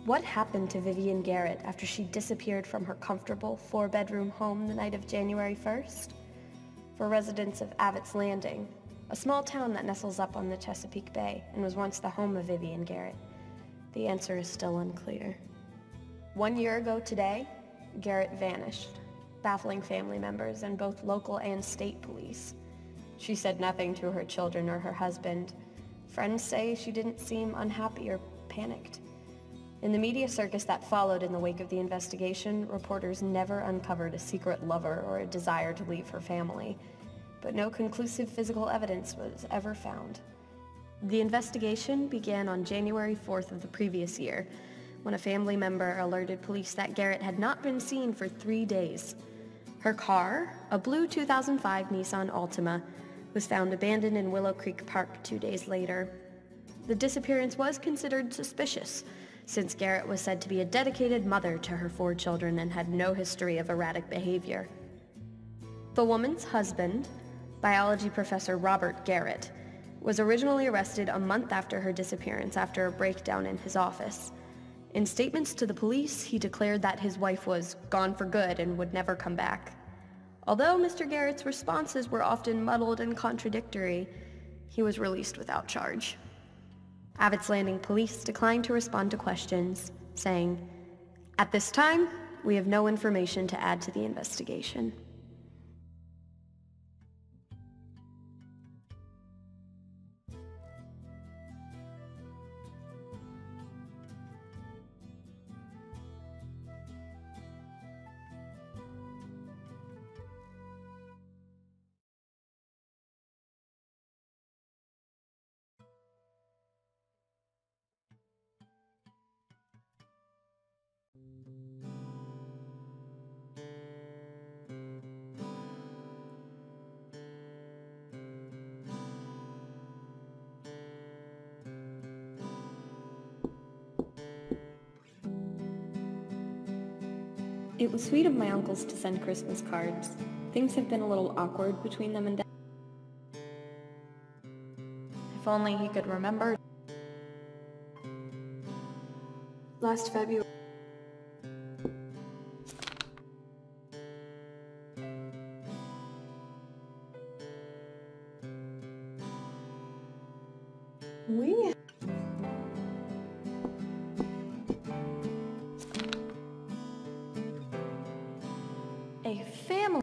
What happened to Vivian Garrett after she disappeared from her comfortable 4-bedroom home the night of January 1st? For residents of Abbott's Landing, a small town that nestles up on the Chesapeake Bay and was once the home of Vivian Garrett, the answer is still unclear. 1 year ago today, Garrett vanished, baffling family members and both local and state police. She said nothing to her children or her husband. Friends say she didn't seem unhappy or panicked. In the media circus that followed in the wake of the investigation, reporters never uncovered a secret lover or a desire to leave her family, but no conclusive physical evidence was ever found. The investigation began on January 4th of the previous year, when a family member alerted police that Garrett had not been seen for 3 days. Her car, a blue 2005 Nissan Altima, was found abandoned in Willow Creek Park 2 days later. The disappearance was considered suspicious, since Garrett was said to be a dedicated mother to her 4 children and had no history of erratic behavior. The woman's husband, biology professor Robert Garrett, was originally arrested a month after her disappearance after a breakdown in his office. In statements to the police, he declared that his wife was gone for good and would never come back. Although Mr. Garrett's responses were often muddled and contradictory, he was released without charge. Abbott's Landing police declined to respond to questions, saying, "At this time, we have no information to add to the investigation." It was sweet of my uncles to send Christmas cards. Things have been a little awkward between them and Dad. If only he could remember. Last February. A family.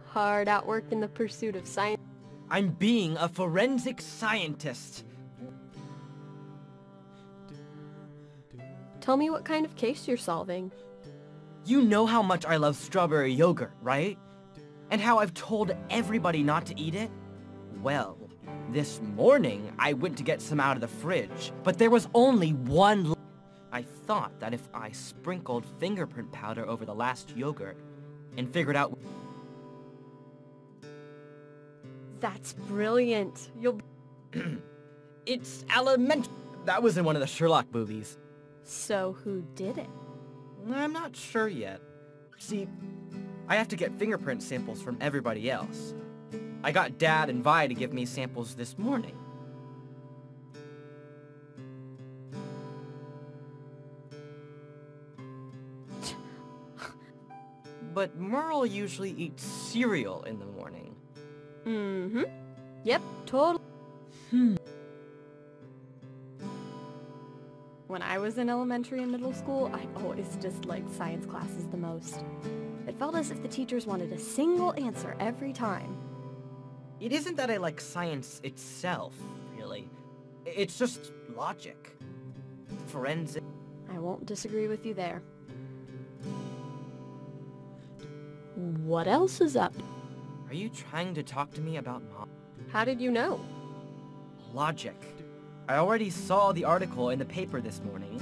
Hard at work in the pursuit of science. I'm being a forensic scientist. Tell me what kind of case you're solving. You know how much I love strawberry yogurt, right? And how I've told everybody not to eat it? Well, this morning I went to get some out of the fridge, but there was only one. I thought that if I sprinkled fingerprint powder over the last yogurt and figured out. That's brilliant. You'll. It's elementary. That was in one of the Sherlock movies. So who did it? I'm not sure yet. See, I have to get fingerprint samples from everybody else. I got Dad and Vi to give me samples this morning. But Merle usually eats cereal in the morning. Mm-hmm. Yep, totally. When I was in elementary and middle school, I always disliked science classes the most. It felt as if the teachers wanted a single answer every time. It isn't that I like science itself, really. It's just logic. Forensic. I won't disagree with you there. What else is up? Are you trying to talk to me about Mom? How did you know? Logic. I already saw the article in the paper this morning.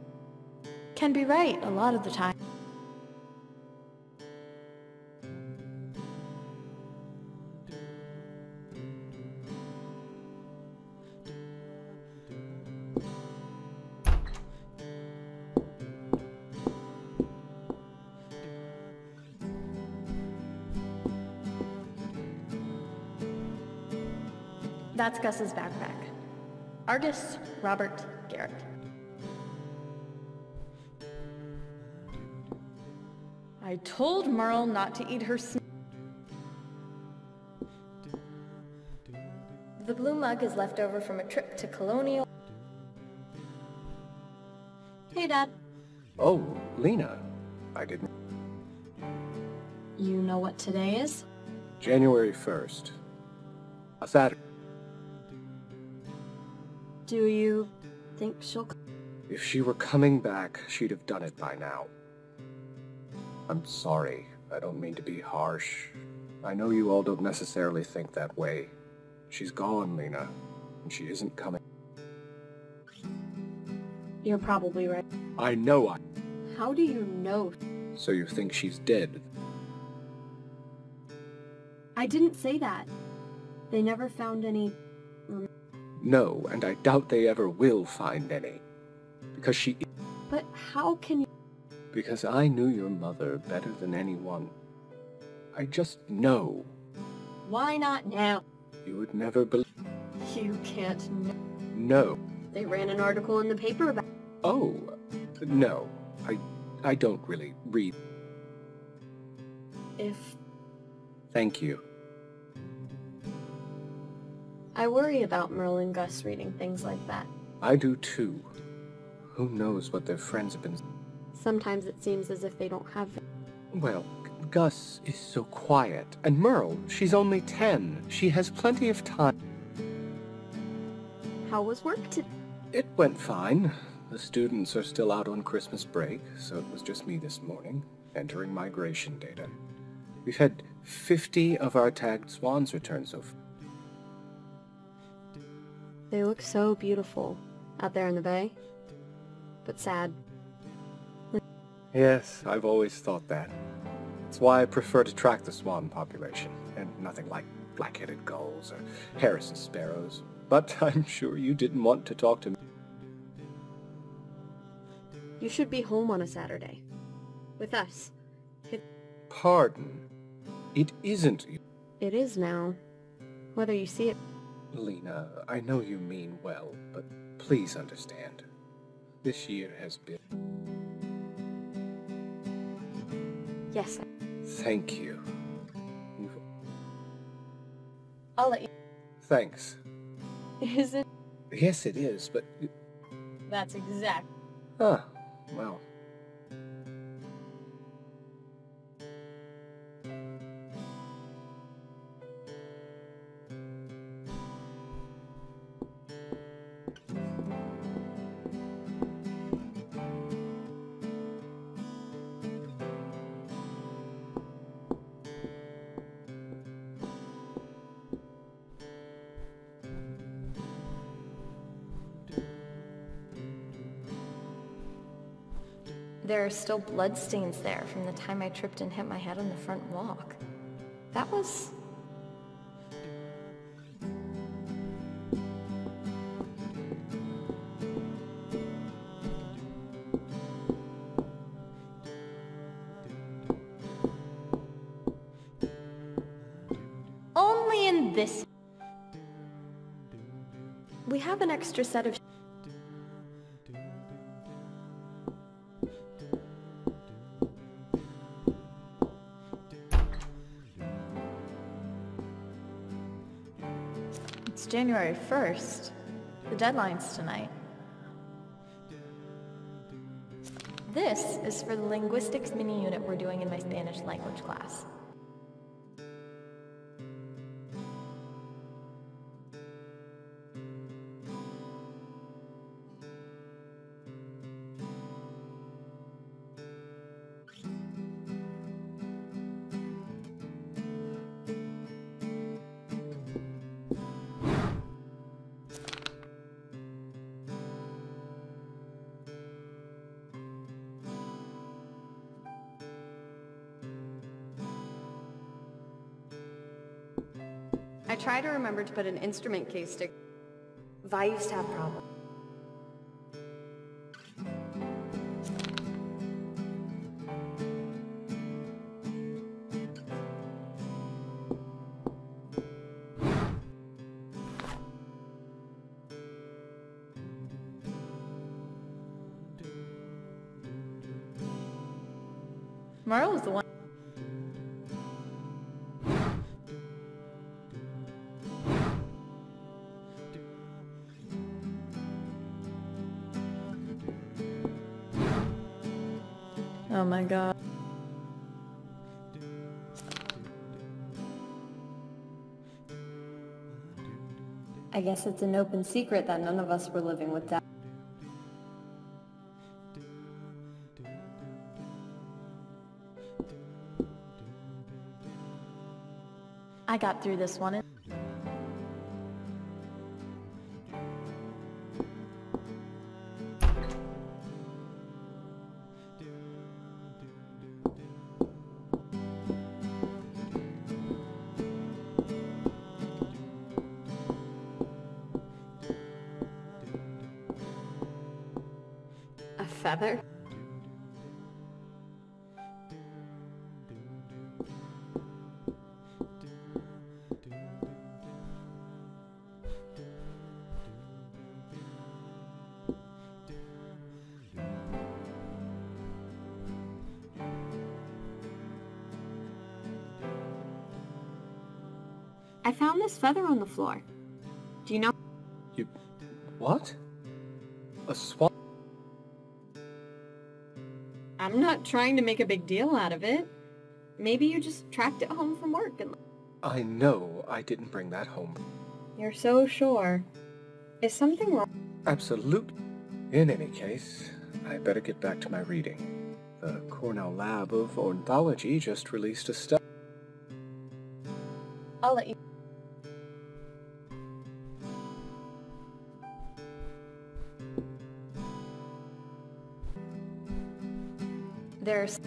can be right a lot of the time. That's Gus's backpack. Artist, Robert Garrett. I told Merle not to eat her The blue mug is left over from a trip to Colonial. Hey, Dad. Oh, Lena. I didn't... You know what today is? January 1st. A Saturday. Do you think she'll come? If she were coming back, she'd have done it by now. I'm sorry. I don't mean to be harsh. I know you all don't necessarily think that way. She's gone, Lena, and she isn't coming. You're probably right. I know I... How do you know? So you think she's dead? I didn't say that. They never found any... No, and I doubt they ever will find any. Because she... But how can you... Because I knew your mother better than anyone. I just know. Why not now? You would never believe... You can't know. No. They ran an article in the paper about... Oh, no. I don't really read. If... Thank you. I worry about Merle and Gus reading things like that. I do too. Who knows what their friends have been... Sometimes it seems as if they don't have... Well, Gus is so quiet. And Merle, she's only 10. She has plenty of time. How was work today? It went fine. The students are still out on Christmas break, so it was just me this morning, entering migration data. We've had 50 of our tagged swans return so far. They look so beautiful out there in the bay, but sad. Yes, I've always thought that. It's why I prefer to track the swan population, and nothing like black-headed gulls or Harrison sparrows. But I'm sure you didn't want to talk to me. You should be home on a Saturday. With us. Pardon. It isn't you. It is now. Whether you see it... Lena, I know you mean well, but please understand. This year has been... Yes. Thank you. I'll let you... Thanks. Is it? Yes, it is, but... That's exact. Ah, well... There are still bloodstains there from the time I tripped and hit my head on the front walk. That was... only in this... We have an extra set of... It's January 1st. The deadline's tonight. This is for the linguistics mini unit we're doing in my Spanish language class. try to remember to put an instrument case stick. Vi used to have problems. Marl was the one. Oh my god. I guess it's an open secret that none of us were living with Dad. I got through this one. A feather? I found this feather on the floor. Do you know? You... what? A swan? I'm not trying to make a big deal out of it. Maybe you just tracked it home from work and... I know I didn't bring that home. You're so sure. Is something wrong? Absolutely. In any case, I better get back to my reading. The Cornell Lab of Ornithology just released a study. I'll let you. There's